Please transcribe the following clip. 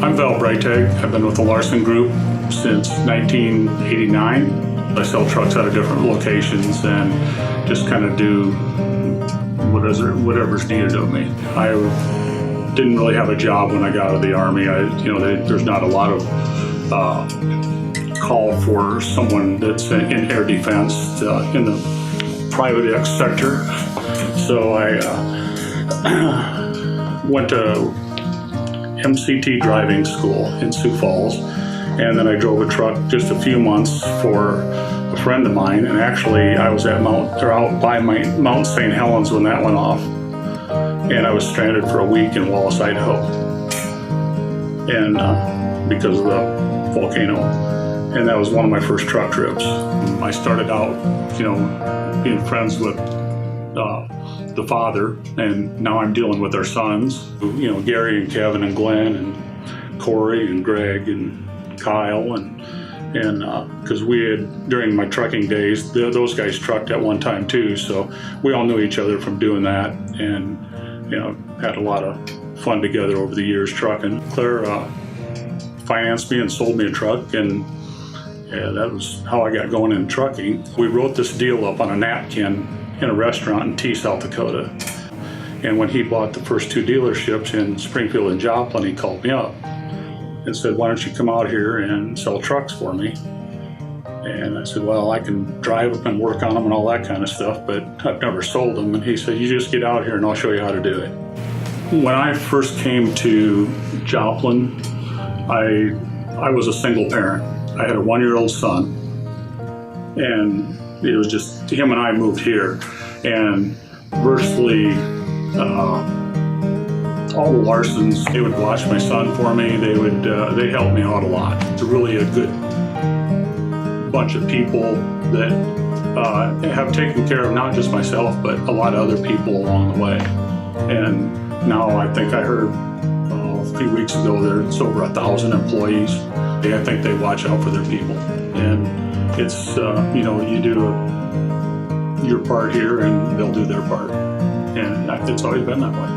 I'm Val Brietag. I've been with the Larson Group since 1989. I sell trucks out of different locations and just kind of do whatever's needed of me. I didn't really have a job when I got out of the Army. There's not a lot of call for someone that's in air defense in the private sector. So I went to MCT driving school in Sioux Falls, and then I drove a truck just a few months for a friend of mine. And actually, I was out by Mount St. Helens when that went off, and I was stranded for a week in Wallace, Idaho, and because of the volcano. And that was one of my first truck trips. I started out, being friends with the father, and now I'm dealing with their sons, Gary and Kevin and Glenn and Corey and Greg and Kyle, and because we had, during my trucking days, those guys trucked at one time too, so we all knew each other from doing that, and had a lot of fun together over the years trucking. Claire financed me and sold me a truck, and that was how I got going in trucking. We wrote this deal up on a napkin in a restaurant in South Dakota. And when he bought the first two dealerships in Springfield and Joplin, he called me up and said, "Why don't you come out here and sell trucks for me?" And I said, "Well, I can drive them and work on them and all that kind of stuff, but I've never sold them." And he said, "You just get out here and I'll show you how to do it." When I first came to Joplin, I was a single parent. I had a 1-year-old son, and it was just him and I moved here, and virtually all the Larsons, they would watch my son for me. They helped me out a lot. It's really a good bunch of people that have taken care of not just myself, but a lot of other people along the way. And now I think I heard a few weeks ago there's over 1,000 employees. I think they watch out for their people, and it's you do your part here and they'll do their part, and it's always been that way.